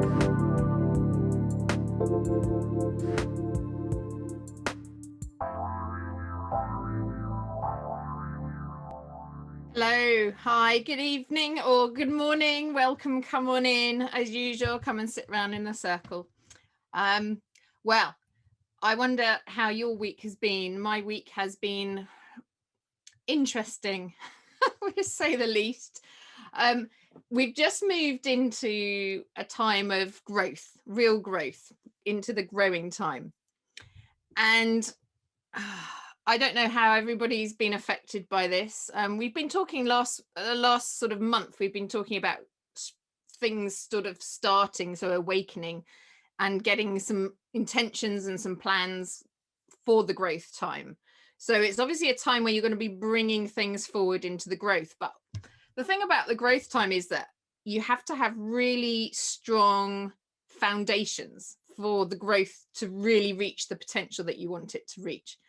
Hello, hi, good evening or good morning. Welcome, come on in. As usual, come and sit around in a circle. Well, I wonder how your week has been. My week has been interesting, to say the least. We've just moved into a time of growth, real growth, into the growing time. And I don't know how everybody's been affected by this. We've been talking last sort of month, we've been talking about things sort of starting, so awakening and getting some intentions and some plans for the growth time. So it's obviously a time where you're going to be bringing things forward into the growth. But the thing about the growth time is that you have to have really strong foundations for the growth to really reach the potential that you want it to reach.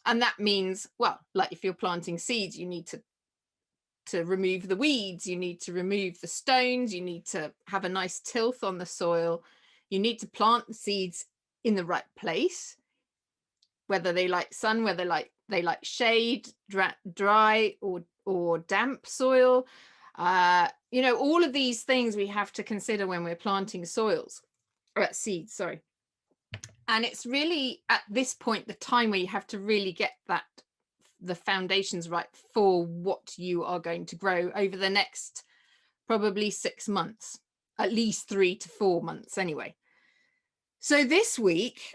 And that means, well, like if you're planting seeds, you need to remove the weeds, you need to remove the stones, you need to have a nice tilth on the soil, you need to plant the seeds in the right place, whether they like sun, whether they like shade, dry or damp soil. All of these things we have to consider when we're planting seeds, sorry. And it's really at this point the time where you have to really get the foundations right for what you are going to grow over the next probably 6 months, at least 3 to 4 months anyway. So this week,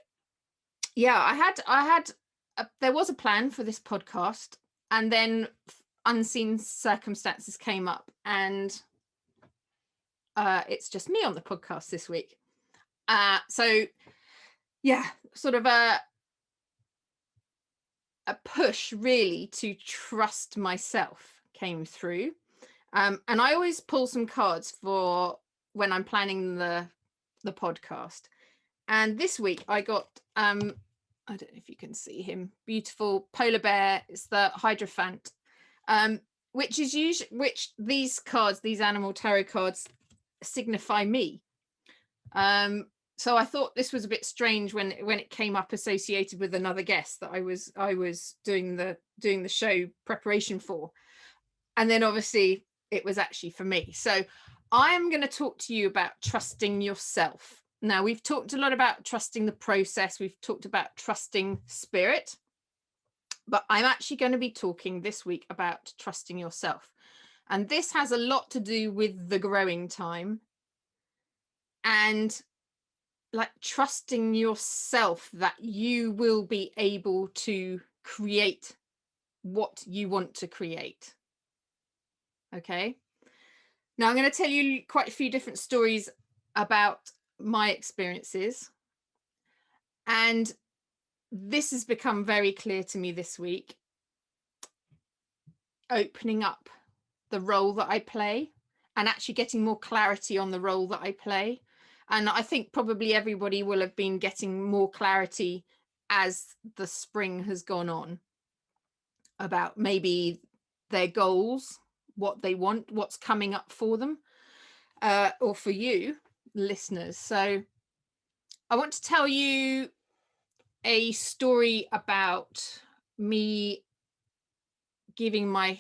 yeah, there was a plan for this podcast, and then unseen circumstances came up, and it's just me on the podcast this week. So yeah, sort of a push really to trust myself came through. And I always pull some cards for when I'm planning the podcast. And this week I got, I don't know if you can see him, beautiful polar bear. It's the Hierophant, which these cards, these animal tarot cards, signify me. So I thought this was a bit strange when it came up associated with another guest that I was doing the show preparation for, and then obviously it was actually for me. So I'm going to talk to you about trusting yourself. Now, we've talked a lot about trusting the process, we've talked about trusting spirit, but I'm actually going to be talking this week about trusting yourself, and this has a lot to do with the growing time and like trusting yourself that you will be able to create what you want to create. Okay. Now I'm going to tell you quite a few different stories about my experiences. And this has become very clear to me this week, opening up the role that I play and actually getting more clarity on the role that I play. And I think probably everybody will have been getting more clarity as the spring has gone on about maybe their goals, what they want, what's coming up for them, or for you listeners. So I want to tell you a story about me giving my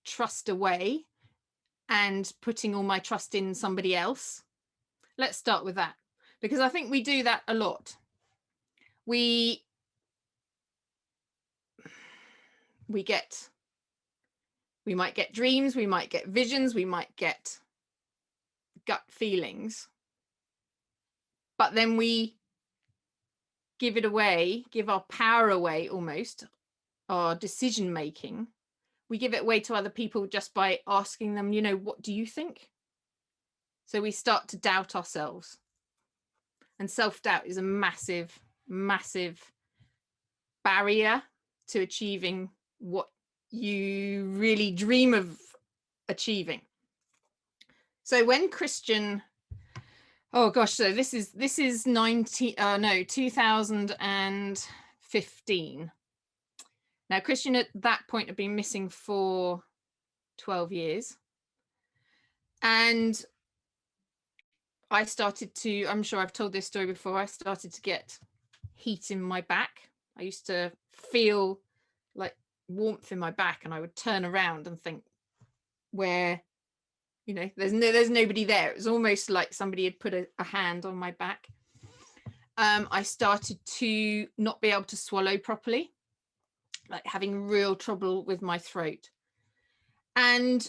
trust away and putting all my trust in somebody else. Let's start with that, because I think we do that a lot. We might get dreams, we might get visions, we might get gut feelings, but then we give it away, give our power away, almost our decision making. We give it away to other people just by asking them, what do you think? So we start to doubt ourselves. And self-doubt is a massive, massive barrier to achieving what you really dream of achieving. So when Christian, so this is 2015. Now Christian at that point had been missing for 12 years. And I started to, I'm sure I've told this story before, I started to get heat in my back. I used to feel like warmth in my back, and I would turn around and think, where, you know, there's nobody there. It was almost like somebody had put a hand on my back. I started to not be able to swallow properly, like having real trouble with my throat. And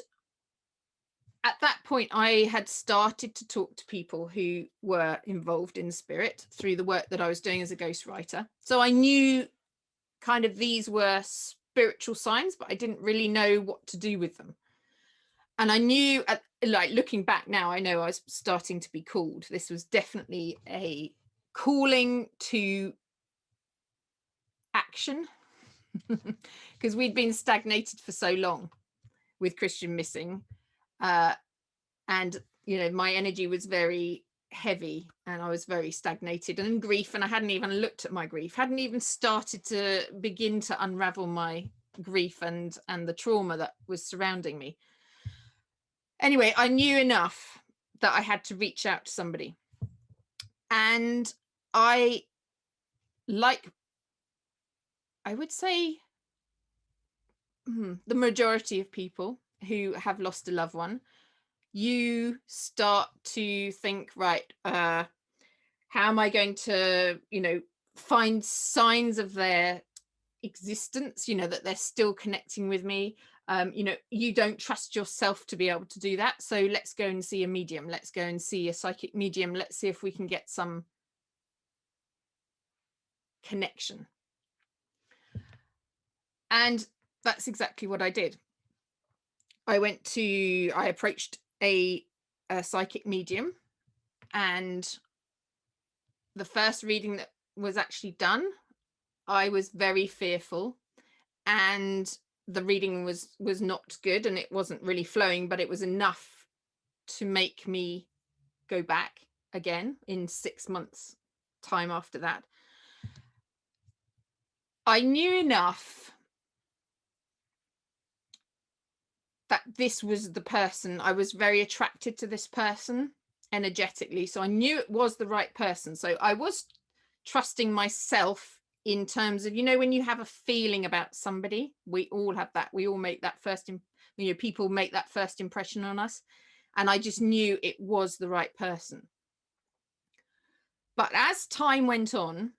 at that point, I had started to talk to people who were involved in spirit through the work that I was doing as a ghostwriter. So I knew kind of these were spiritual signs, but I didn't really know what to do with them. And I knew, like looking back now, I know I was starting to be called. This was definitely a calling to action, because we'd been stagnated for so long with Christian missing. And, you know, my energy was very heavy and I was very stagnated, and in grief. And I hadn't even looked at my grief, hadn't even started to begin to unravel my grief and the trauma that was surrounding me. Anyway, I knew enough that I had to reach out to somebody. And I would say the majority of people who have lost a loved one, you start to think, right, how am I going to, you know, find signs of their existence, you know, that they're still connecting with me. You know, you don't trust yourself to be able to do that. So let's go and see a medium. Let's go and see a psychic medium. Let's see if we can get some connection. And that's exactly what I did. I approached a psychic medium, and the first reading that was actually done, I was very fearful, and the reading was not good, and it wasn't really flowing, but it was enough to make me go back again in 6 months time after that. I knew enough that this was the person. I was very attracted to this person energetically, so I knew it was the right person. So I was trusting myself in terms of, you know, when you have a feeling about somebody, we all have that. We all make that first, you know, people make that first impression on us. And I just knew it was the right person. But as time went on,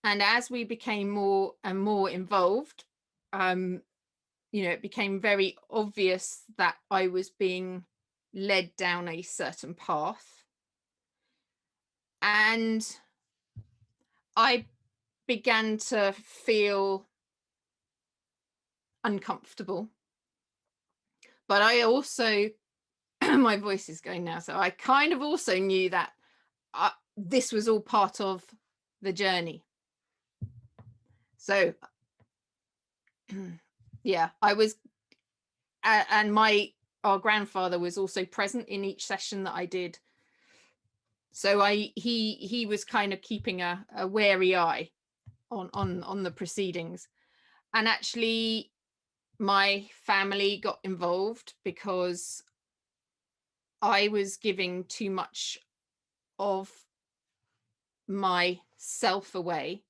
and as we became more and more involved, you know, it became very obvious that I was being led down a certain path. And I began to feel uncomfortable. But I also, my voice is going now, so I kind of also knew that this was all part of the journey. So, yeah, I was, and our grandfather was also present in each session that I did. So he was kind of keeping a wary eye on the proceedings. And actually my family got involved because I was giving too much of myself away,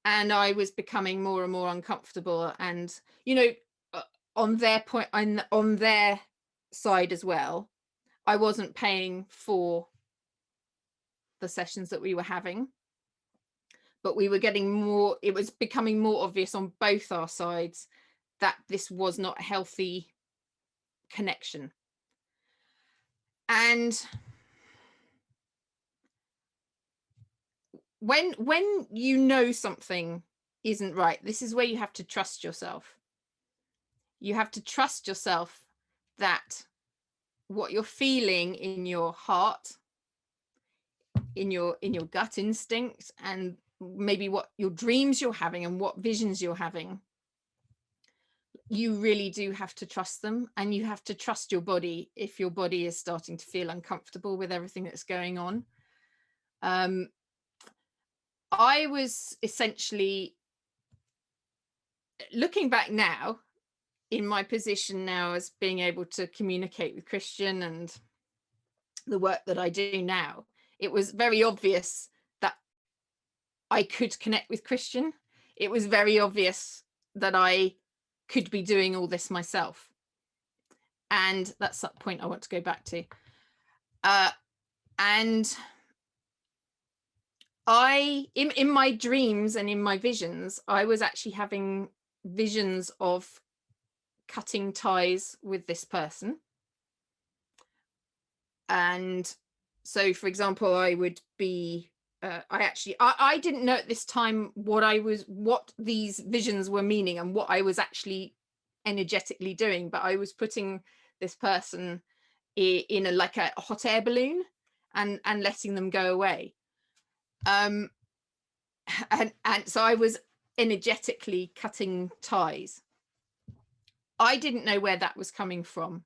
and I was becoming more and more uncomfortable. And, you know, on their point, on their side as well, I wasn't paying for the sessions that we were having, but we were getting more, it was becoming more obvious on both our sides that this was not a healthy connection. And when you know something isn't right, this is where you have to trust yourself. You have to trust yourself that what you're feeling in your heart, in your gut instinct, and maybe what your dreams you're having and what visions you're having, you really do have to trust them. And you have to trust your body if your body is starting to feel uncomfortable with everything that's going on. I was essentially, looking back now, in my position now as being able to communicate with Christian and the work that I do now, it was very obvious that I could connect with Christian. It was very obvious that I could be doing all this myself. And that's that point I want to go back to. And in my dreams and in my visions, I was actually having visions of cutting ties with this person. And so, for example, I would be I didn't know at this time what these visions were meaning and what I was actually energetically doing, but I was putting this person in a like a hot air balloon and letting them go away. And so I was energetically cutting ties. I didn't know where that was coming from.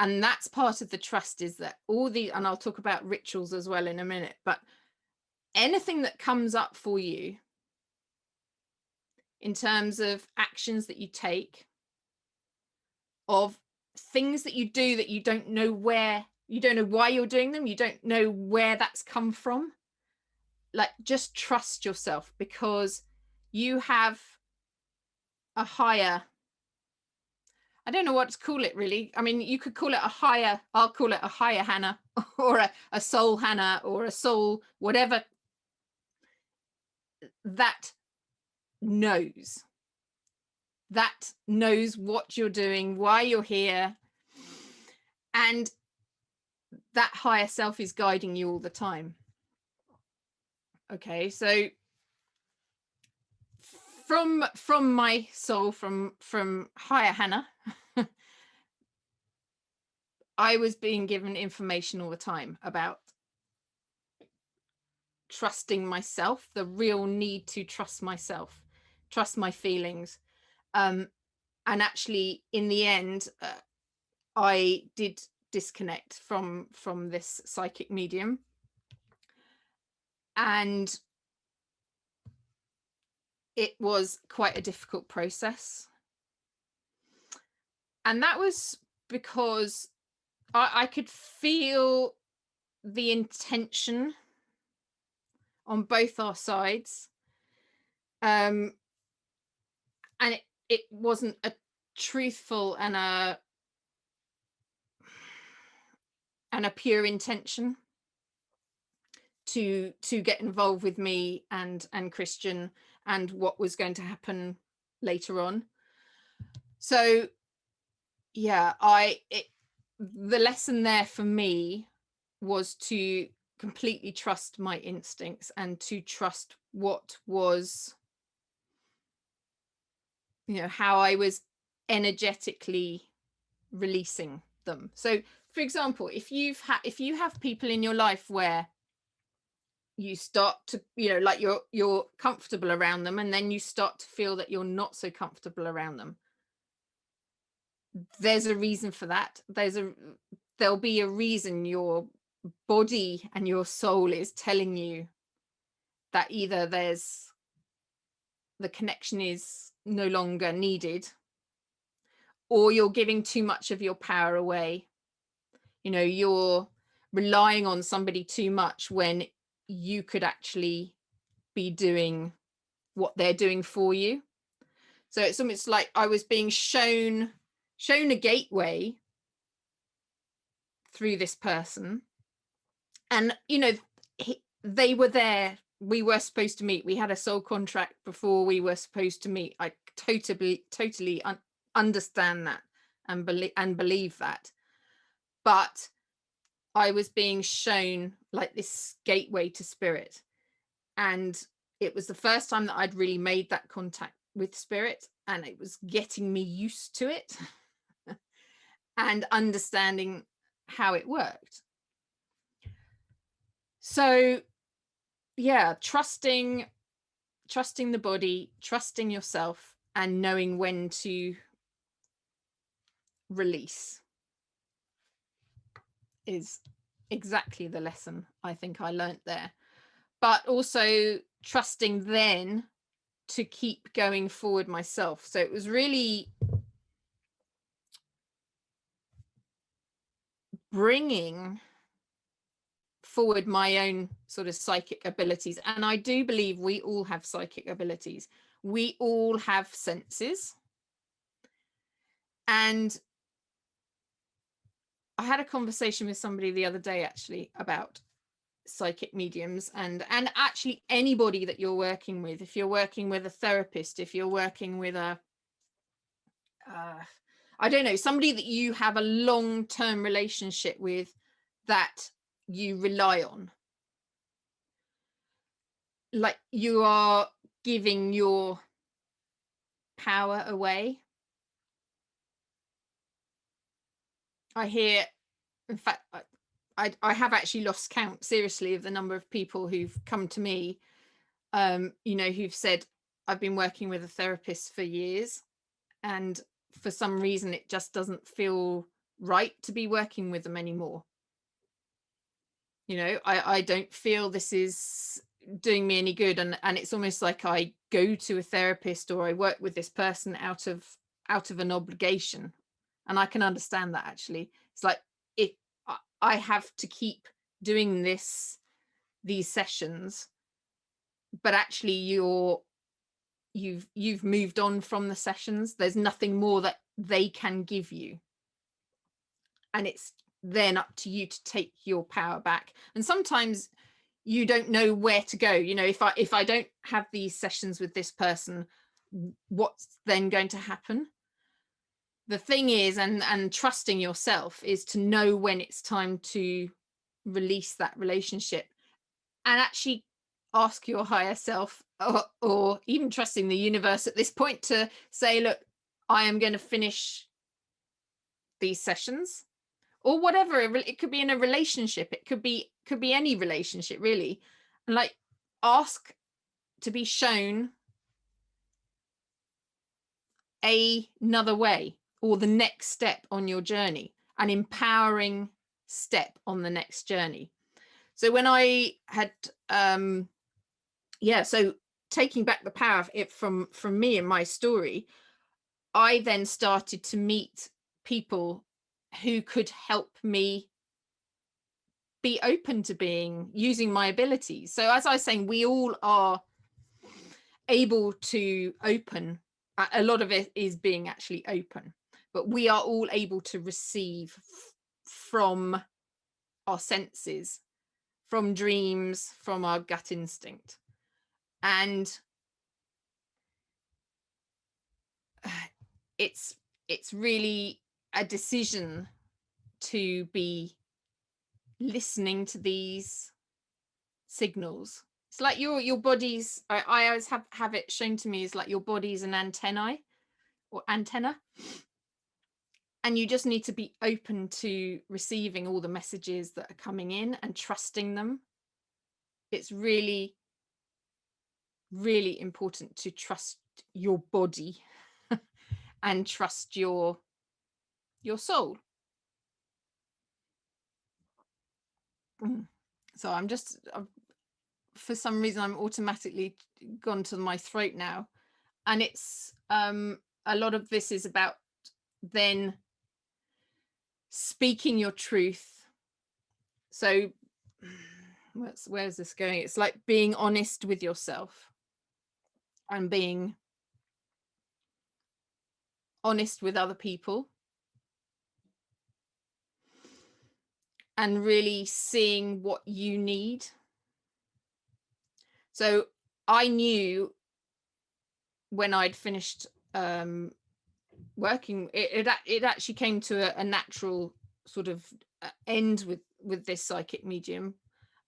And that's part of the trust, is that and I'll talk about rituals as well in a minute, but anything that comes up for you in terms of actions that you take, of things that you do that you don't know why you're doing them, you don't know where that's come from, like, just trust yourself, because you have a higher, I don't know what to call it really. I mean, you could call it I'll call it a higher Hannah, or a soul Hannah, or a soul, whatever, that knows what you're doing, why you're here. And that higher self is guiding you all the time. Okay, so from my soul, from higher Hannah, I was being given information all the time about trusting myself, the real need to trust myself, trust my feelings. And actually, in the end, I did disconnect from this psychic medium. And it was quite a difficult process. And that was because I could feel the intention on both our sides. And it wasn't a truthful and a pure intention to get involved with me and Christian and what was going to happen later on. So yeah, the lesson there for me was to completely trust my instincts and to trust what was, how I was energetically releasing them. So, for example, if you have people in your life where you start to, like, you're comfortable around them, and then you start to feel that you're not so comfortable around them, there's a reason for that. There'll be a reason. Your body and your soul is telling you that either the connection is no longer needed, or you're giving too much of your power away. You're relying on somebody too much when you could actually be doing what they're doing for you. So it's almost like I was being shown a gateway through this person, and they were there. We were supposed to meet. We had a soul contract before we were supposed to meet. I totally understand that and believe that. But I was being shown like this gateway to spirit, and it was the first time that I'd really made that contact with spirit, and it was getting me used to it and understanding how it worked. So yeah, trusting the body, trusting yourself, and knowing when to release is exactly the lesson I think I learned there. But also trusting then to keep going forward myself. So it was really bringing forward my own sort of psychic abilities. And I do believe we all have psychic abilities. We all have senses. And I had a conversation with somebody the other day actually about psychic mediums, and actually anybody that you're working with. If you're working with a therapist, if you're working with a I don't know, somebody that you have a long-term relationship with that you rely on, like you are giving your power away. I hear, in fact, I have actually lost count seriously of the number of people who've come to me, you know, who've said, I've been working with a therapist for years, and for some reason it just doesn't feel right to be working with them anymore. You know, I don't feel this is doing me any good, and it's almost like I go to a therapist or I work with this person out of an obligation. And I can understand that. Actually, it's like, if I have to keep doing these sessions, but actually you've moved on from the sessions, there's nothing more that they can give you, and it's then up to you to take your power back. And sometimes you don't know where to go. You know, if I don't have these sessions with this person, what's then going to happen? The thing is, and trusting yourself, is to know when it's time to release that relationship, and actually ask your higher self, or even trusting the universe at this point, to say, look, I am going to finish these sessions, or whatever. It could be in a relationship, it could be any relationship really, and like, ask to be shown another way, or the next step on your journey, an empowering step on the next journey. So when I had so taking back the power of it from me and my story, I then started to meet people who could help me be open to using my abilities. So as I was saying, we all are able to open. A lot of it is being actually open, but we are all able to receive from our senses, from dreams, from our gut instinct. And it's really a decision to be listening to these signals. It's like your body's, I always have it shown to me as like your body's an antenna, and you just need to be open to receiving all the messages that are coming in and trusting them. It's really, really important to trust your body and trust your soul. So I'm just, for some reason, I'm automatically gone to my throat now. And it's a lot of this is about then speaking your truth. So where's this going? It's like being honest with yourself and being honest with other people, and really seeing what you need. So I knew when I'd finished working, it actually came to a natural sort of end with this psychic medium,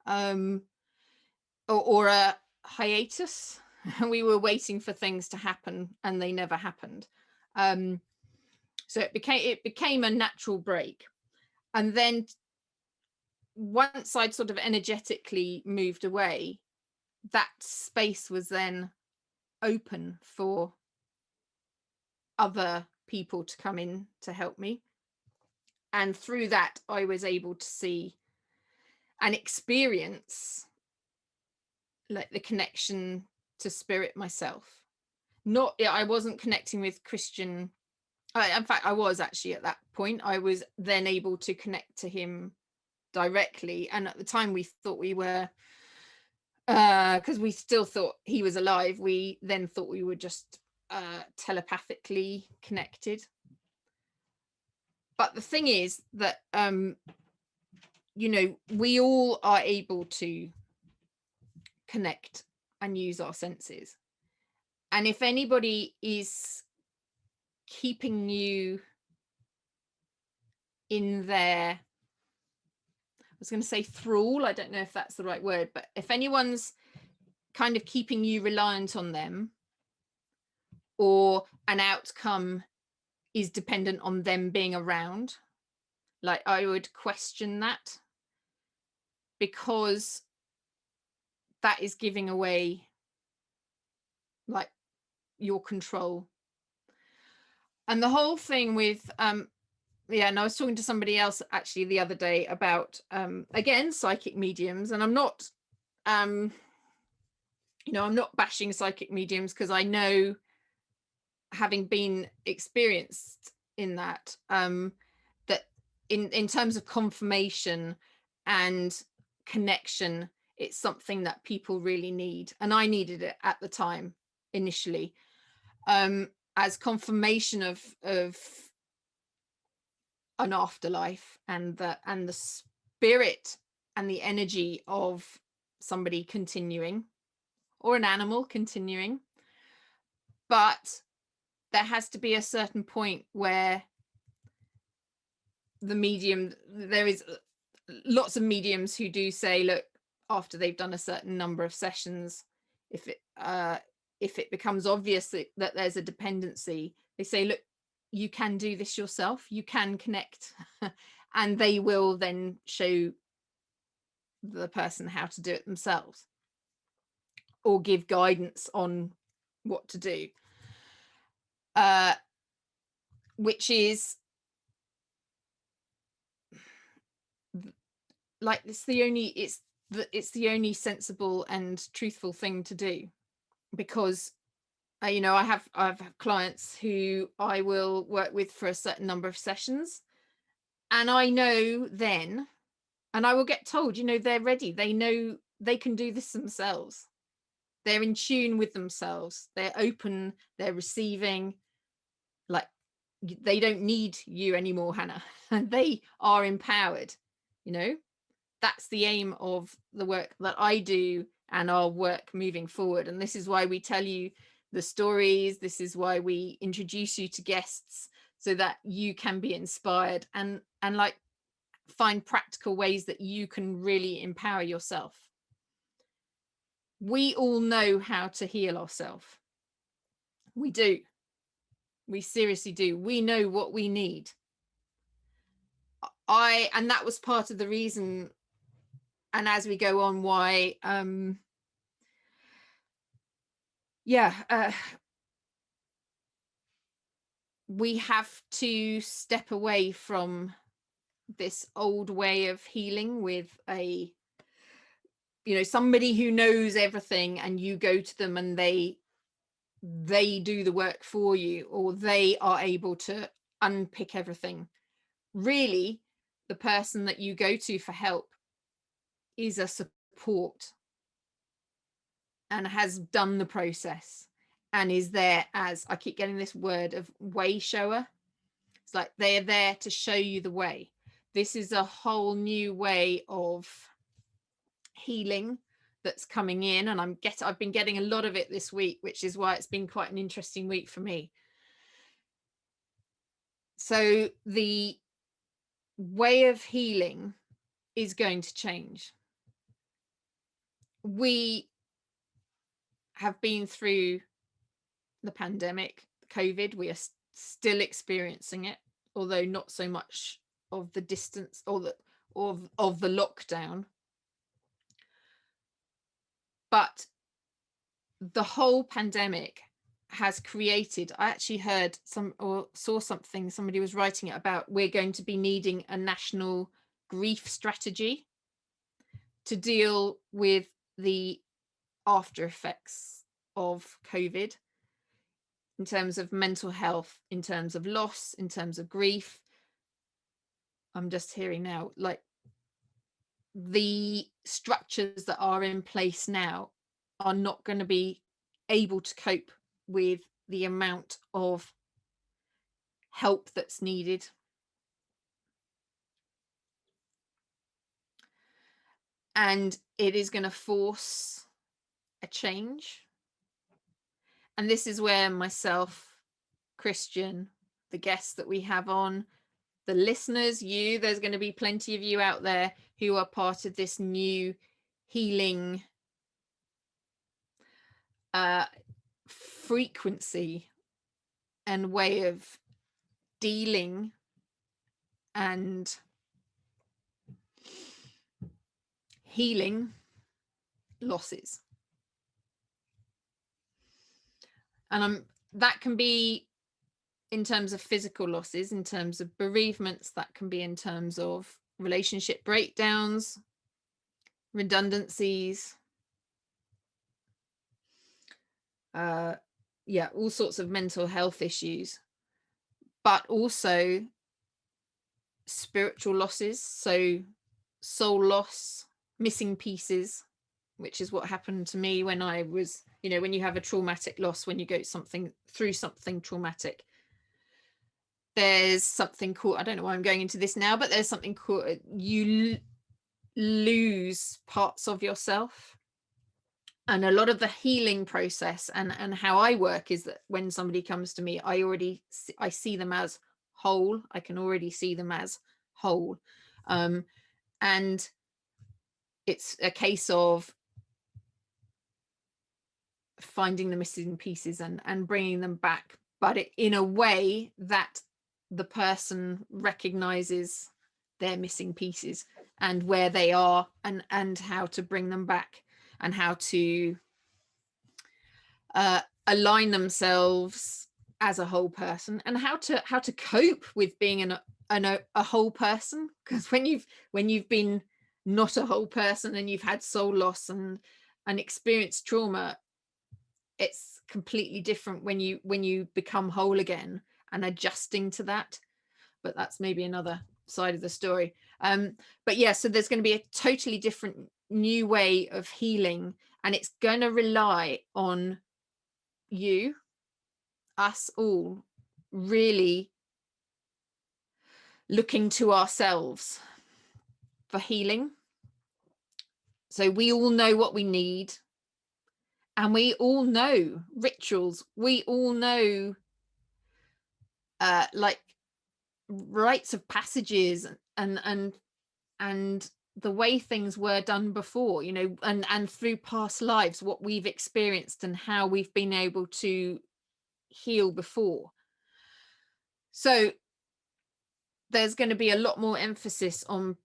or a hiatus. We were waiting for things to happen and they never happened. So it became a natural break. And then once I'd sort of energetically moved away, that space was then open for other people to come in to help me. And through that, I was able to see and experience like the connection to spirit myself. I wasn't connecting with Christian In fact, I was actually at that point. I was then able to connect to him directly, and at the time we thought we were, because we still thought he was alive, we then thought we were just telepathically connected. But the thing is that you know, we all are able to connect and use our senses, and if anybody is keeping you in their, I was going to say thrall, I don't know if that's the right word, but if anyone's kind of keeping you reliant on them, or an outcome is dependent on them being around, like, I would question that, because that is giving away like your control. And the whole thing with yeah, and I was talking to somebody else actually the other day about again, psychic mediums, and I'm not you know, I'm not bashing psychic mediums, because I know, having been experienced in that, that in terms of confirmation and connection, it's something that people really need, and I needed it at the time initially, as confirmation of an afterlife, and the spirit and the energy of somebody continuing, or an animal continuing. But there has to be a certain point where the medium, there is lots of mediums who do say, look, after they've done a certain number of sessions, if it becomes obvious that there's a dependency, they say, look, you can do this yourself, you can connect. And they will then show the person how to do it themselves, or give guidance on what to do, which is like, it's the only sensible and truthful thing to do. Because you know, I've clients who I will work with for a certain number of sessions, and I know then, and I will get told, you know, they're ready, they know they can do this themselves, they're in tune with themselves, they're open, they're receiving, like, they don't need you anymore, Hannah. They are empowered, you know. That's the aim of the work that I do and our work moving forward. And this is why we tell you the stories. This is why we introduce you to guests, so that you can be inspired and like find practical ways that you can really empower yourself. We all know how to heal ourselves. We do. We seriously do. We know what we need. And that was part of the reason, and as we go on, why we have to step away from this old way of healing with a, you know, somebody who knows everything, and you go to them and they do the work for you, or they are able to unpick everything. Really, the person that you go to for help is a support, and has done the process, and is there as, I keep getting this word of way shower. It's like they're there to show you the way. This is a whole new way of healing that's coming in, and I've been getting a lot of it this week, which is why it's been quite an interesting week for me. So the way of healing is going to change. We have been through the pandemic, COVID. We are still experiencing it, although not so much of the distance or of the lockdown. But the whole pandemic has created, I actually heard saw something, somebody was writing it about, we're going to be needing a national grief strategy to deal with the after effects of COVID. in terms of mental health, in terms of loss, in terms of grief. I'm just hearing now, like, the structures that are in place now are not going to be able to cope with the amount of help that's needed. And it is going to force a change. And this is where myself, Christian, the guests that we have on, the listeners, there's going to be plenty of you out there who are part of this new healing frequency and way of dealing and healing losses. And that can be in terms of physical losses, in terms of bereavements, that can be in terms of relationship breakdowns, redundancies, all sorts of mental health issues, but also spiritual losses, so soul loss, missing pieces, which is what happened to me when I was, when you have a traumatic loss, when you go through something traumatic, there's something called, I don't know why I'm going into this now, but there's something called, you lose parts of yourself. And a lot of the healing process and how I work is that when somebody comes to me, I see them as whole. I can already see them as whole. And it's a case of finding the missing pieces and bringing them back, but in a way that the person recognizes their missing pieces and where they are and how to bring them back and how to align themselves as a whole person and how to cope with being a whole person. Because when you've been not a whole person and you've had soul loss and experienced trauma, it's completely different when you become whole again and adjusting to that. But that's maybe another side of the story. But yeah, so there's going to be a totally different new way of healing, and it's going to rely on us all really looking to ourselves for healing. So we all know what we need, and we all know rituals, we all know like rites of passages and the way things were done before, and through past lives, what we've experienced and how we've been able to heal before. So there's going to be a lot more emphasis on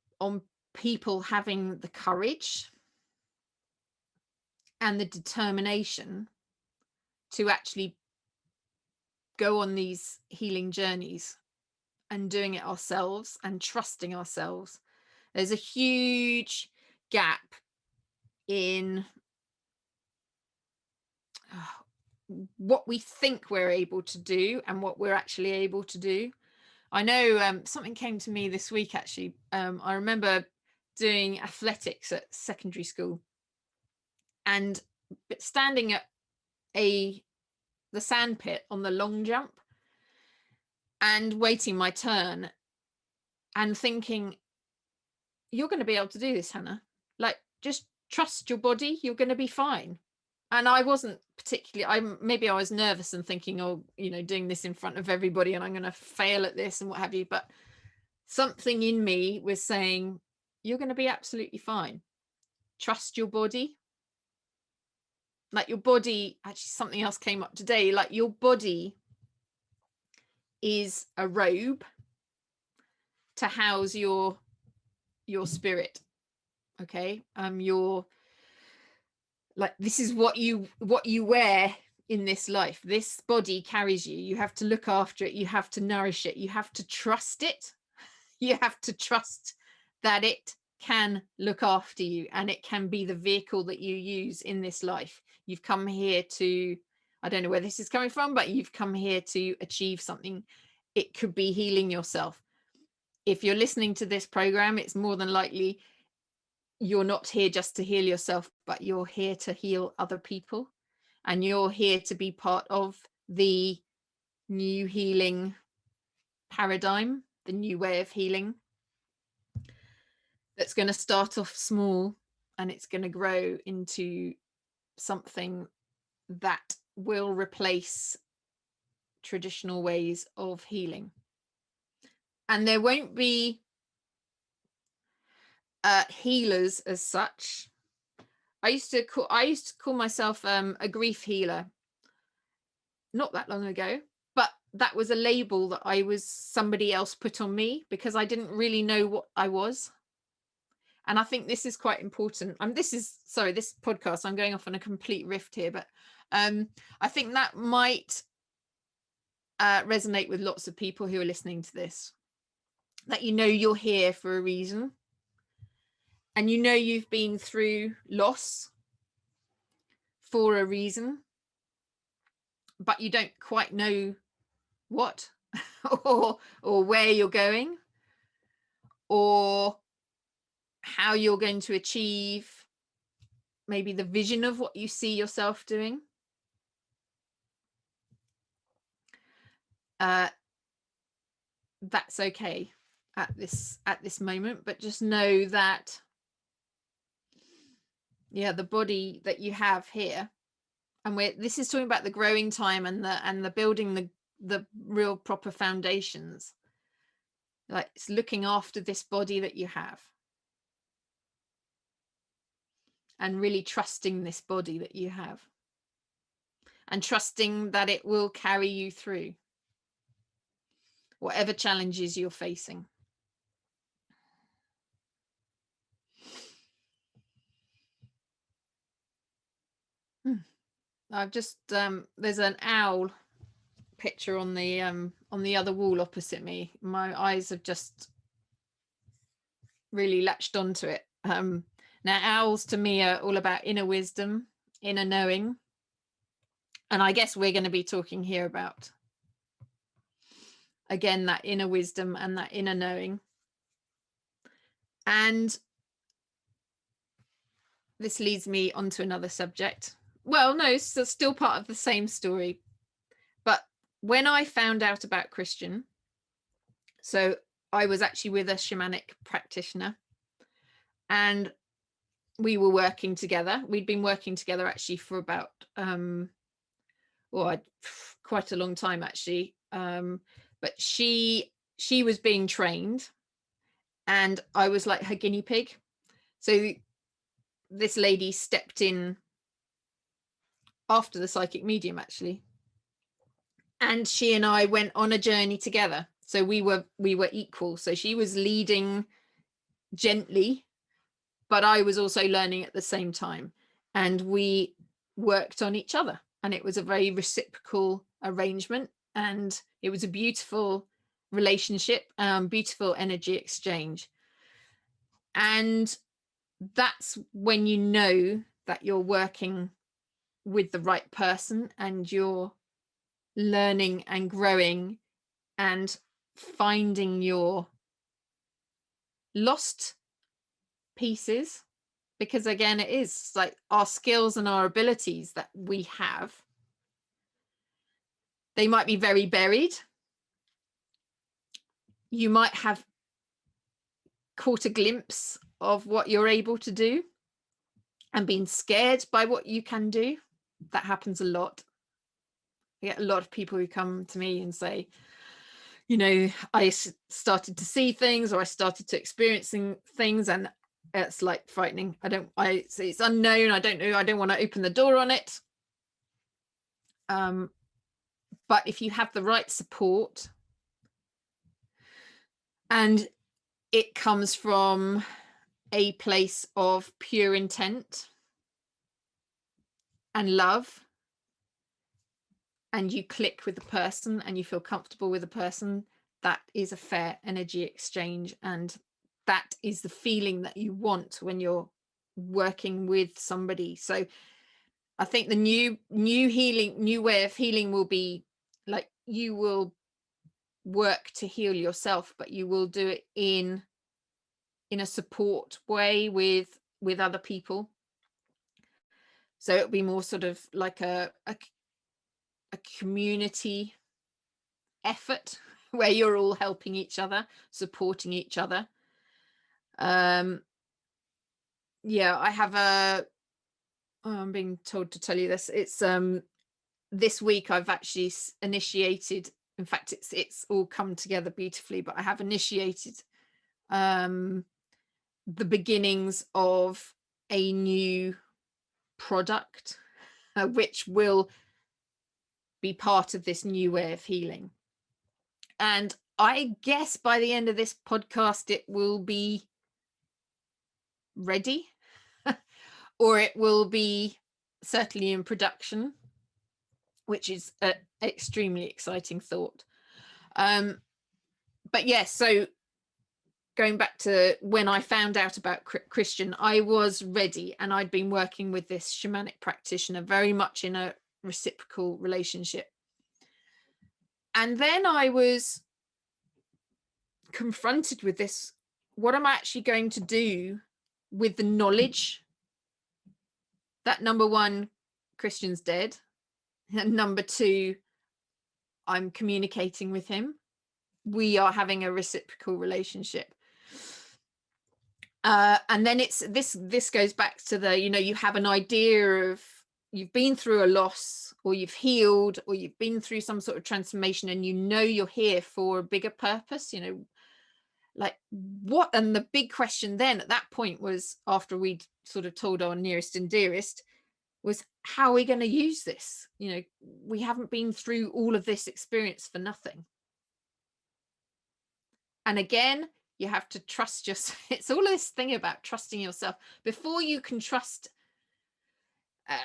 people having the courage and the determination to actually go on these healing journeys and doing it ourselves and trusting ourselves. There's a huge gap in what we think we're able to do and what we're actually able to do. I know something came to me this week, actually. I remember doing athletics at secondary school and standing at the sand pit on the long jump and waiting my turn and thinking, you're going to be able to do this, Hannah. Like, just trust your body. You're going to be fine. And I wasn't particularly, maybe I was nervous and thinking, doing this in front of everybody and I'm going to fail at this and what have you. But something in me was saying, you're going to be absolutely fine. Trust your body. Like your body, actually something else came up today, like your body is a robe to house your spirit. Okay. This is what you wear in this life. This body carries you. You have to look after it. You have to nourish it. You have to trust it. You have to trust that it can look after you and it can be the vehicle that you use in this life. You've come here to I don't know where this is coming from, but you've come here to achieve something. It could be healing yourself. If you're listening to this program, it's more than likely you're not here just to heal yourself, but you're here to heal other people. And you're here to be part of the new healing paradigm, the new way of healing that's going to start off small and it's going to grow into something that will replace traditional ways of healing. And there won't be healers as such. I used to call myself a grief healer not that long ago, but that was a label that somebody else put on me because I didn't really know what I was. And I think this is quite important. This podcast, I'm going off on a complete rift here, but I think that might resonate with lots of people who are listening to this, that you're here for a reason, and you've been through loss for a reason, but you don't quite know what or where you're going or how you're going to achieve maybe the vision of what you see yourself doing. That's okay at this moment, but just know that the body that you have here, and this is talking about the growing time and the building the real proper foundations, like it's looking after this body that you have and really trusting this body that you have and trusting that it will carry you through whatever challenges you're facing. I've just there's an owl picture on the other wall opposite me. My eyes have just really latched onto it. Now owls to me are all about inner wisdom, inner knowing, and I guess we're going to be talking here about again that inner wisdom and that inner knowing. And this leads me onto another subject. Well, no, it's still part of the same story. But when I found out about Christian, so I was actually with a shamanic practitioner and we were working together. We'd been working together actually for about quite a long time actually. But she was being trained and I was like her guinea pig. So this lady stepped in after the psychic medium actually, and she and I went on a journey together. So we were equal. So she was leading gently, but I was also learning at the same time, and we worked on each other, and it was a very reciprocal arrangement, and it was a beautiful relationship, beautiful energy exchange. And that's when you know that you're working with the right person and you're learning and growing and finding your lost pieces, because again it is like our skills and our abilities that we have, they might be very buried. You might have caught a glimpse of what you're able to do and been scared by what you can do. That happens a lot. I get a lot of people who come to me and say, I started to see things or I started to experiencing things and it's like frightening. It's unknown. I don't know. I don't want to open the door on it. But if you have the right support and it comes from a place of pure intent and love, and you click with the person and you feel comfortable with the person, that is a fair energy exchange. And that is the feeling that you want when you're working with somebody. So I think the new way of healing will be like, you will work to heal yourself, but you will do it in a support way with other people. So it'll be more sort of like a community effort where you're all helping each other, supporting each other. Yeah, I have I'm being told to tell you this. It's this week I've actually initiated, in fact it's all come together beautifully, but I have initiated the beginnings of a new product which will be part of this new way of healing. And I guess by the end of this podcast it will be ready or it will be certainly in production, which is an extremely exciting thought. But yes, so going back to when I found out about Christian, I was ready, and I'd been working with this shamanic practitioner very much in a reciprocal relationship. And then I was confronted with this: what am I actually going to do with the knowledge that, number one, Christian's dead, and number two, I'm communicating with him, we are having a reciprocal relationship. And then it's this goes back to the, you have an idea of, you've been through a loss, or you've healed, or you've been through some sort of transformation, and you're here for a bigger purpose, like what. And the big question then at that point was, after we'd sort of told our nearest and dearest, was, how are we going to use this? We haven't been through all of this experience for nothing. And again, you have to trust yourself. It's all this thing about trusting yourself before you can trust. I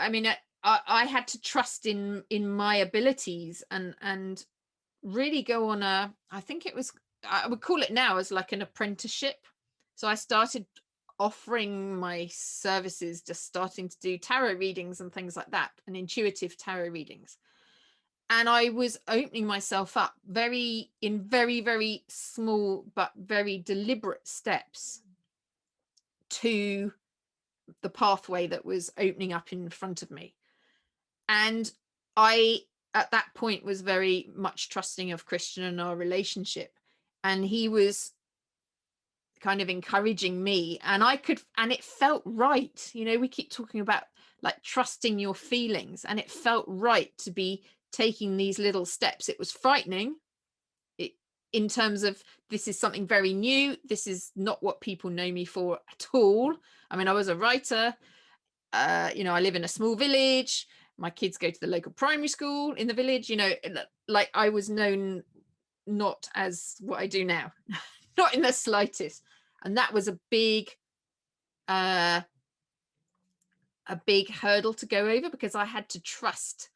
mean, I had to trust in my abilities and really go on I think it was, I would call it now as like an apprenticeship. So I started offering my services, just starting to do tarot readings and things like that, and intuitive tarot readings. And I was opening myself up very, very small but very deliberate steps to the pathway that was opening up in front of me. And I, at that point, was very much trusting of Christian and our relationship. And he was kind of encouraging me, and it felt right. We keep talking about like trusting your feelings, and it felt right to be taking these little steps. It was frightening in terms of, this is something very new. This is not what people know me for at all. I mean, I was a writer. I live in a small village. My kids go to the local primary school in the village. Like, I was known not as what I do now, not in the slightest. And that was a big hurdle to go over, because I had to trust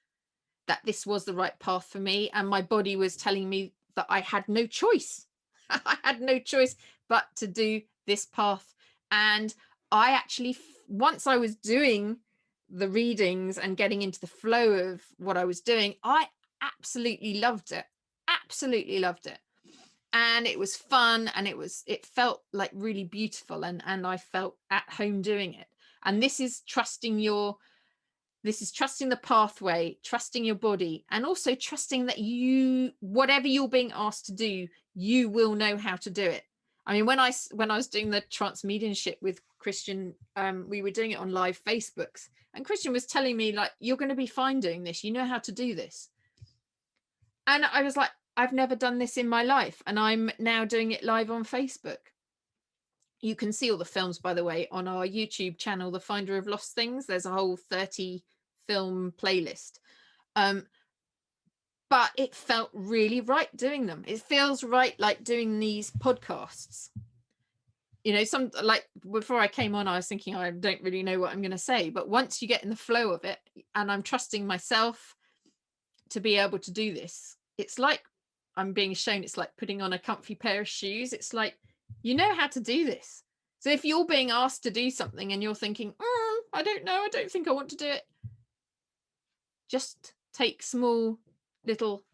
that this was the right path for me, and my body was telling me that I had no choice. I had no choice but to do this path. And I actually, once I was doing the readings and getting into the flow of what I was doing, I absolutely loved it. Absolutely loved it. And it was fun, and it felt like really beautiful, and I felt at home doing it. And this is trusting the pathway, trusting your body, and also trusting that whatever you're being asked to do, you will know how to do it. I mean, when I was doing the trance mediumship with Christian, we were doing it on live Facebooks, and Christian was telling me, like, you're going to be fine doing this. You know how to do this. And I was like, I've never done this in my life, and I'm now doing it live on Facebook. You can see all the films, by the way, on our YouTube channel, The Finder of Lost Things. There's a whole 30 film playlist. But it felt really right doing them. It feels right, like doing these podcasts. Some, like, before I came on, I was thinking, I don't really know what I'm going to say. But once you get in the flow of it, and I'm trusting myself to be able to do this, it's like I'm being shown, it's like putting on a comfy pair of shoes. It's like, you know how to do this. So if you're being asked to do something and you're thinking, I don't know, I don't think I want to do it. Just take small little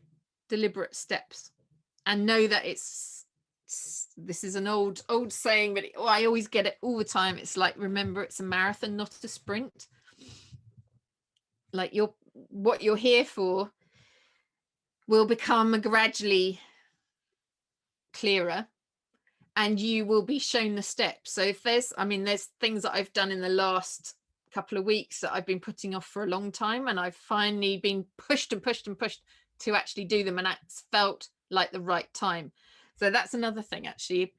deliberate steps and know that it's this is an old saying, but I always get it all the time. It's like, remember, it's a marathon, not a sprint. Like what you're here for will become gradually clearer, and you will be shown the steps. So if there's things that I've done in the last couple of weeks that I've been putting off for a long time, and I've finally been pushed and pushed and pushed to actually do them, and that's felt like the right time. So that's another thing. Actually,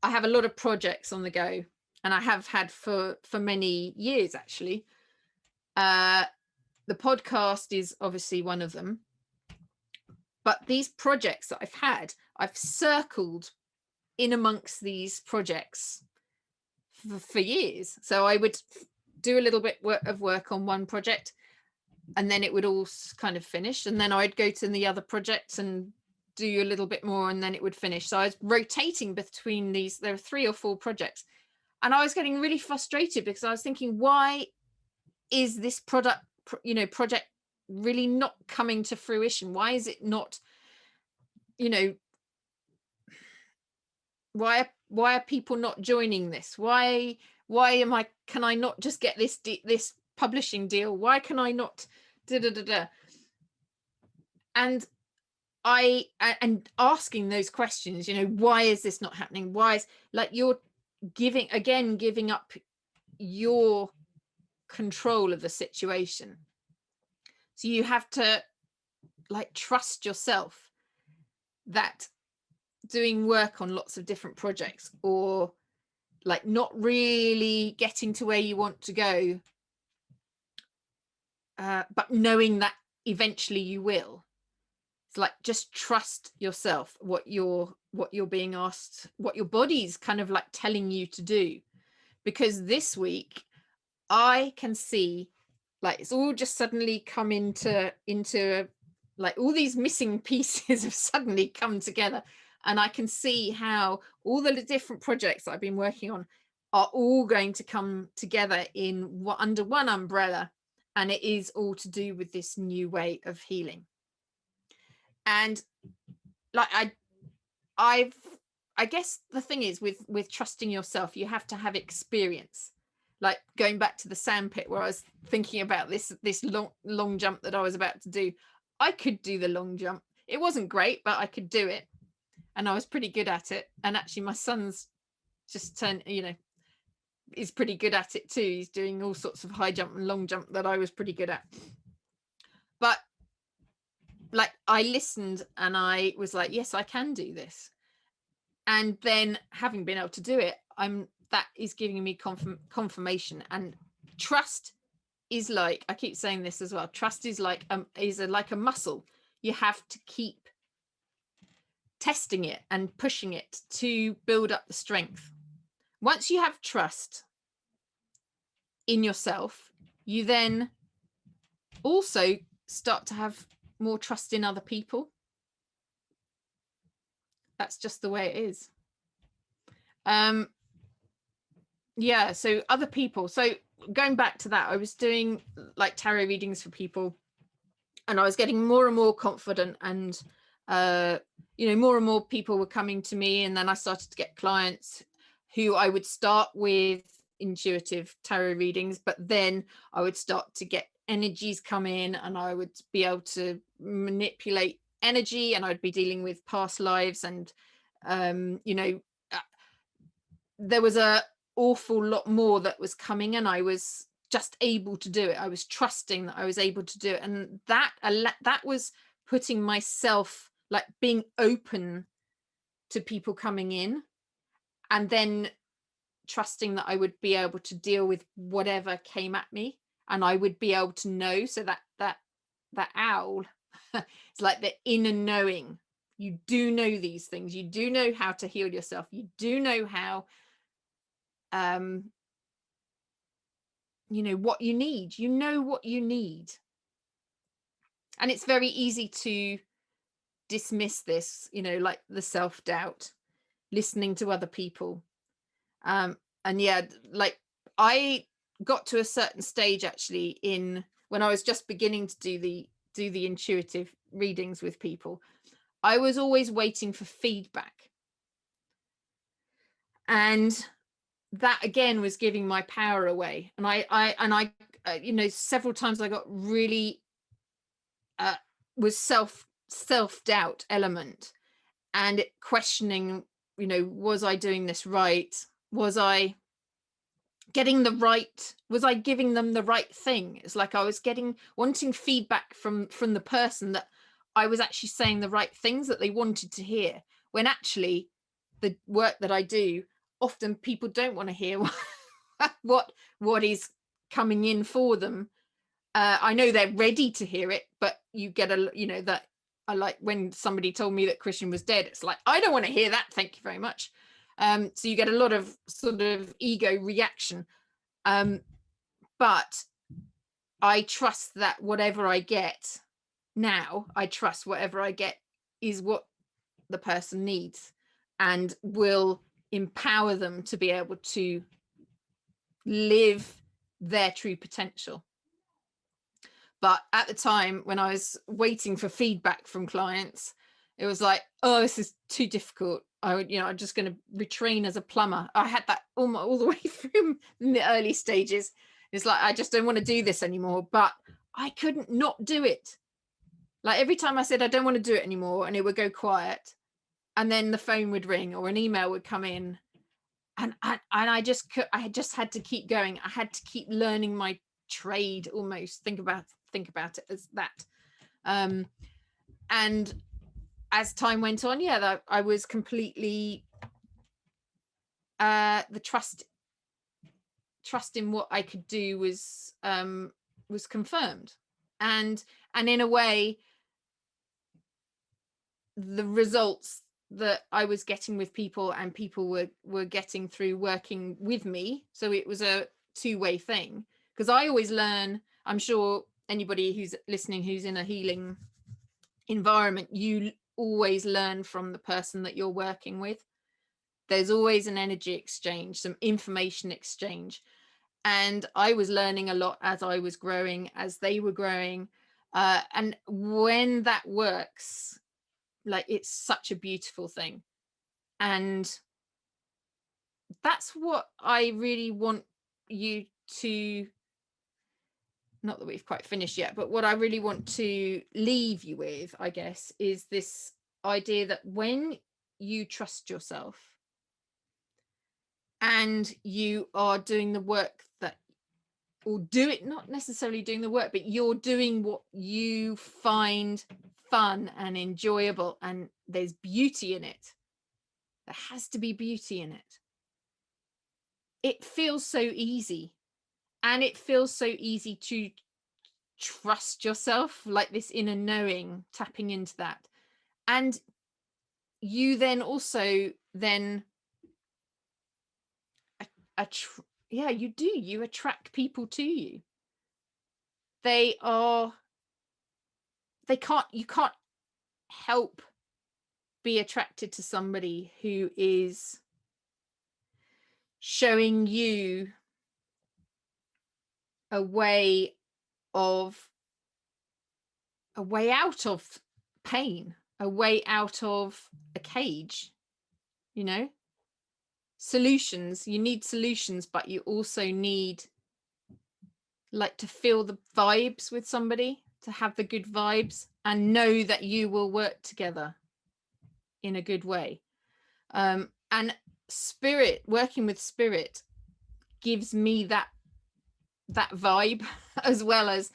I have a lot of projects on the go, and I have had for many years. Actually, the podcast is obviously one of them, but these projects that I've circled in amongst these projects for years. So I would do a little bit of work on one project, and then it would all kind of finish, and then I'd go to the other projects and do a little bit more, and then it would finish. So I was rotating between these. There were 3 or 4 projects, and I was getting really frustrated because I was thinking, why is this project really not coming to fruition? Why is it not, why are people not joining this? Why can I not just get this publishing deal? Why can I not and asking those questions, why is this not happening? Why is, like, you're giving up your control of the situation. So you have to, like, trust yourself that doing work on lots of different projects, or like not really getting to where you want to go, but knowing that eventually you will. It's like, just trust yourself, what you're being asked, what your body's kind of like telling you to do. Because this week I can see, like, it's all just suddenly come into like, all these missing pieces have suddenly come together, and I can see how all the different projects that I've been working on are all going to come together under one umbrella, and it is all to do with this new way of healing. And like, I guess the thing is, with trusting yourself, you have to have experience. Like, going back to the sandpit, where I was thinking about this long jump that I was about to do. I could do the long jump. It wasn't great, but I could do it, and I was pretty good at it. And actually, my son's just is pretty good at it too. He's doing all sorts of high jump and long jump that I was pretty good at. But like, I listened and I was like, yes, I can do this. And then, having been able to do it, that is giving me confirmation. And trust is, like, I keep saying this as well, trust is like a muscle. You have to keep testing it and pushing it to build up the strength. Once you have trust in yourself, you then also start to have more trust in other people. That's just the way it is. Yeah, so other people. So going back to that, I was doing like tarot readings for people, and I was getting more and more confident, and more and more people were coming to me, and then I started to get clients who I would start with intuitive tarot readings, but then I would start to get energies come in, and I would be able to manipulate energy, and I'd be dealing with past lives, and there was a awful lot more that was coming, and I was just able to do it. I was trusting that I was able to do it, and that was putting myself, like, being open to people coming in, and then trusting that I would be able to deal with whatever came at me, and I would be able to know. So that owl, it's like the inner knowing. You do know these things. You do know how to heal yourself. You do know how, what you need. You know what you need. And it's very easy to dismiss this, like the self-doubt, listening to other people. And yeah, like, I got to a certain stage actually when I was just beginning to do the intuitive readings with people. I was always waiting for feedback, and that again was giving my power away. And I several times I got really was self-doubt element, and questioning, was I doing this right? Was I giving them the right thing? It's like I was wanting feedback from the person that I was actually saying the right things that they wanted to hear, when actually the work that I do, often people don't want to hear what is coming in for them. I know they're ready to hear it, but you get that I like when somebody told me that Christian was dead. It's like, I don't want to hear that. Thank you very much. So you get a lot of sort of ego reaction. But I trust that whatever I get now, is what the person needs, and will empower them to be able to live their true potential. But at the time when I was waiting for feedback from clients, it was like, oh, this is too difficult. I'm just going to retrain as a plumber. I had that all the way through in the early stages. It's like, I just don't want to do this anymore, but I couldn't not do it. Like every time I said, I don't want to do it anymore, and it would go quiet, and then the phone would ring or an email would come in, and I just had to keep going. I had to keep learning my trade, almost. Think about it as that. And as time went on, I was completely the trust in what I could do was confirmed, and in a way the results that I was getting with people, and people were getting through working with me. So it was a two-way thing, because I always learn. I'm sure anybody who's listening who's in a healing environment, you always learn from the person that you're working with. There's always an energy exchange, some information exchange, and I was learning a lot as I was growing, as they were growing, and when that works, like, it's such a beautiful thing. And that's what I really want you to, not that we've quite finished yet, but what I really want to leave you with, I guess, is this idea that when you trust yourself and you are doing the work that, or do it, not necessarily doing the work, but you're doing what you find fun and enjoyable, and there's beauty in it. There has to be beauty in it. It feels so easy, and it feels so easy to trust yourself, like this inner knowing, tapping into that. And you then also you attract people to you. You can't help be attracted to somebody who is showing you a way out of pain, a way out of a cage. Solutions. You need solutions, but you also need, like, to feel the vibes with somebody, to have the good vibes, and know that you will work together in a good way. And spirit, working with spirit, gives me that vibe, as well as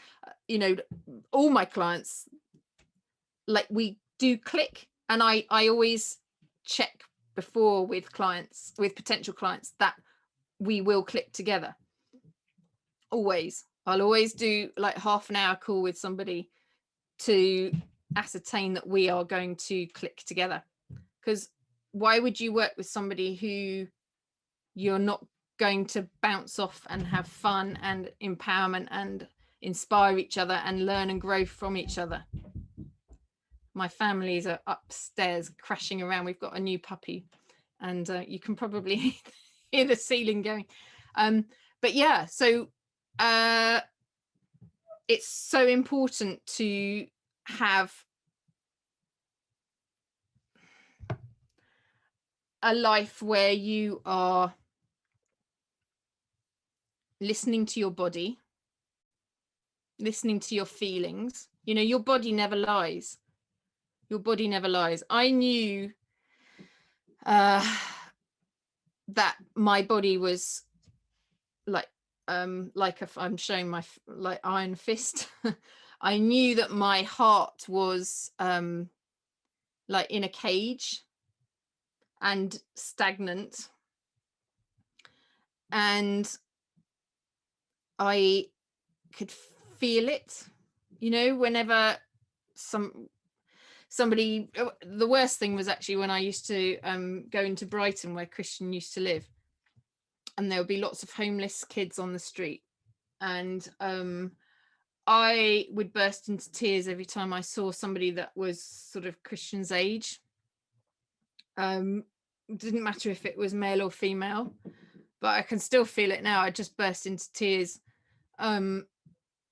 all my clients. Like, we do click, and I always check before with potential clients, that we will click together. I'll always do like half an hour call with somebody to ascertain that we are going to click together. Because why would you work with somebody who you're not going to bounce off and have fun and empowerment and inspire each other and learn and grow from each other? My families are upstairs crashing around. We've got a new puppy, and you can probably hear the ceiling going. But yeah, so It's so important to have a life where you are listening to your body, listening to your feelings. You know, your body never lies. Your body never lies. I knew that my body was like if I'm showing my like iron fist. I knew that my heart was like in a cage and stagnant, and I could feel it, you know, whenever somebody. The worst thing was actually when I used to go into Brighton, where Christian used to live, and there would be lots of homeless kids on the street, and I would burst into tears every time I saw somebody that was sort of Christian's age. Didn't matter if it was male or female, but I can still feel it now. I just burst into tears. And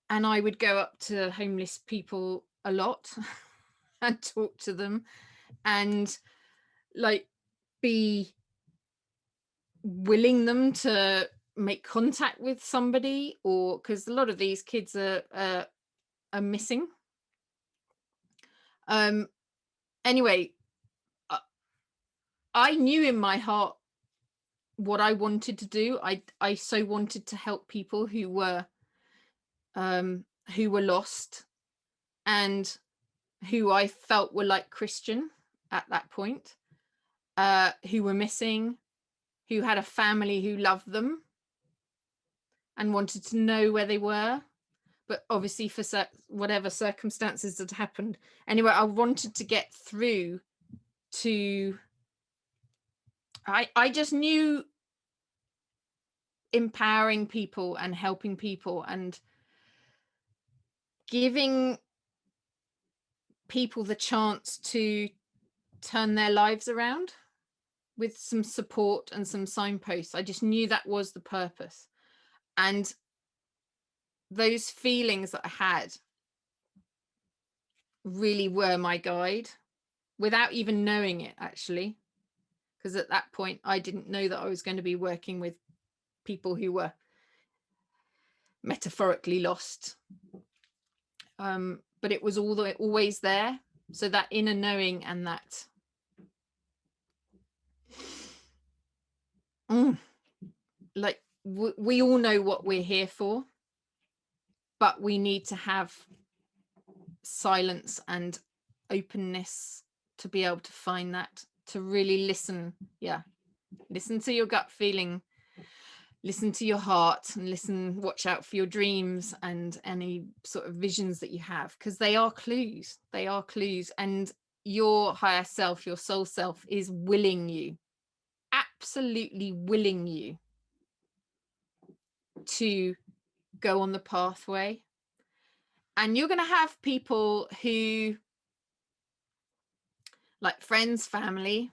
I would go up to homeless people a lot and talk to them and like be willing them to make contact with somebody, or because a lot of these kids are missing. Anyway, I knew in my heart what I wanted to do. I so wanted to help people who were lost and who I felt were like Christian at that point, who were missing, who had a family who loved them and wanted to know where they were, but obviously for whatever circumstances had happened. Anyway, I wanted to get through to, I just knew empowering people and helping people and giving people the chance to turn their lives around with some support and some signposts. I just knew that was the purpose. And those feelings that I had really were my guide without even knowing it, actually, because at that point I didn't know that I was going to be working with people who were metaphorically lost. But it was always there. So that inner knowing and that like we all know what we're here for, but we need to have silence and openness to be able to find that, to really listen. Listen to your gut feeling, listen to your heart, and watch out for your dreams and any sort of visions that you have, because they are clues. And your higher self, your soul self, is willing you, absolutely willing you to go on the pathway. And you're going to have people who, like friends, family,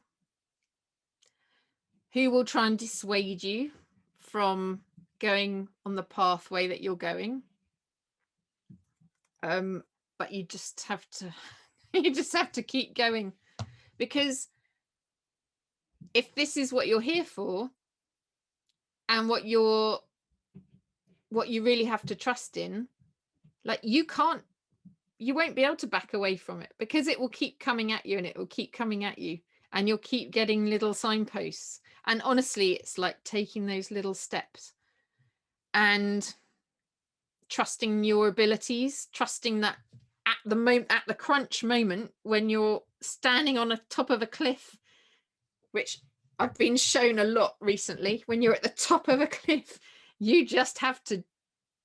who will try and dissuade you from going on the pathway that you're going. But you just have to keep going, because if this is what you're here for and what you really have to trust in, like you won't be able to back away from it, because it will keep coming at you and it will keep coming at you, and you'll keep getting little signposts. And honestly, it's like taking those little steps and trusting your abilities, trusting that at the crunch moment, when you're standing on the top of a cliff, which I've been shown a lot recently, when you're at the top of a cliff, you just have to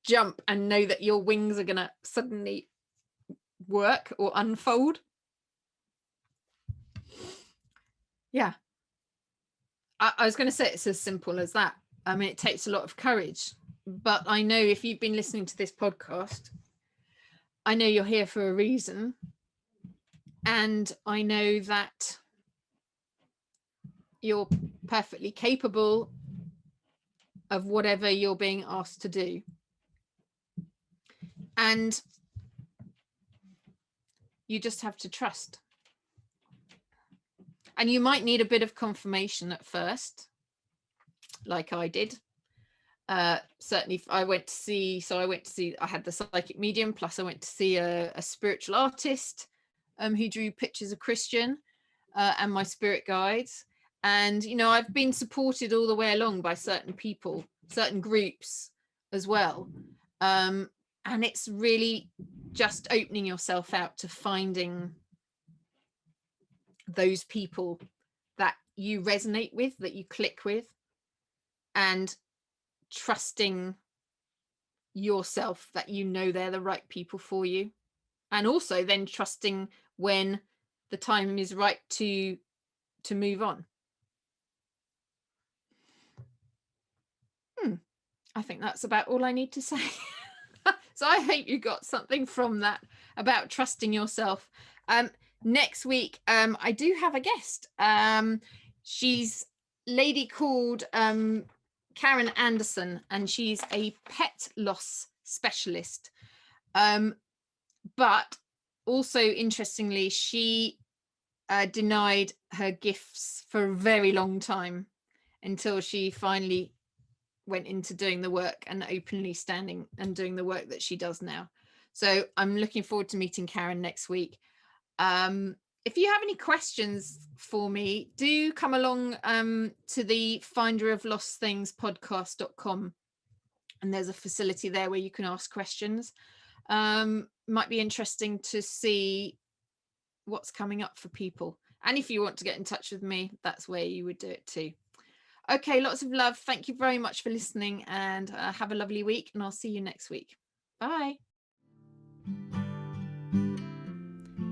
jump and know that your wings are going to suddenly work or unfold. Yeah. I was going to say it's as simple as that. I mean, it takes a lot of courage, but I know if you've been listening to this podcast, I know you're here for a reason. And I know that you're perfectly capable of whatever you're being asked to do. And you just have to trust. And you might need a bit of confirmation at first, like I did. Certainly I had the psychic medium, plus I went to see a spiritual artist who drew pictures of Christian, and my spirit guides. And, you know, I've been supported all the way along by certain people, certain groups as well. And it's really just opening yourself out to finding those people that you resonate with, that you click with, and trusting yourself that you know they're the right people for you. And also then trusting when the time is right to move on. I think that's about all I need to say. So I hope you got something from that about trusting yourself. Next week, I do have a guest. She's a lady called Karen Anderson, and she's a pet loss specialist. But also, interestingly, she denied her gifts for a very long time until she finally went into doing the work and openly standing and doing the work that she does now. So I'm looking forward to meeting Karen next week. If you have any questions for me, do come along to the Finder of Lost Things podcast.com, and there's a facility there where you can ask questions. Might be interesting to see what's coming up for people. And if you want to get in touch with me, that's where you would do it too. Okay, lots of love. Thank you very much for listening, and have a lovely week, and I'll see you next week. Bye.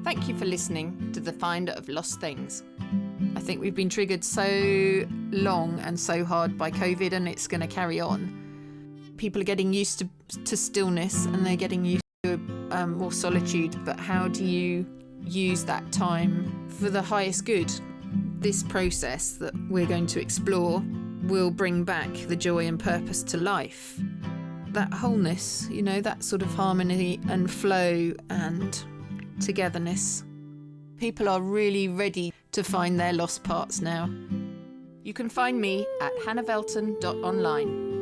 Thank you for listening to the Finder of Lost Things. I think we've been triggered so long and so hard by COVID, and it's going to carry on. People are getting used to stillness, and they're getting used to more solitude. But how do you use that time for the highest good? This process that we're going to explore will bring back the joy and purpose to life. That wholeness, you know, that sort of harmony and flow and togetherness. People are really ready to find their lost parts now. You can find me at hannahvelton.online.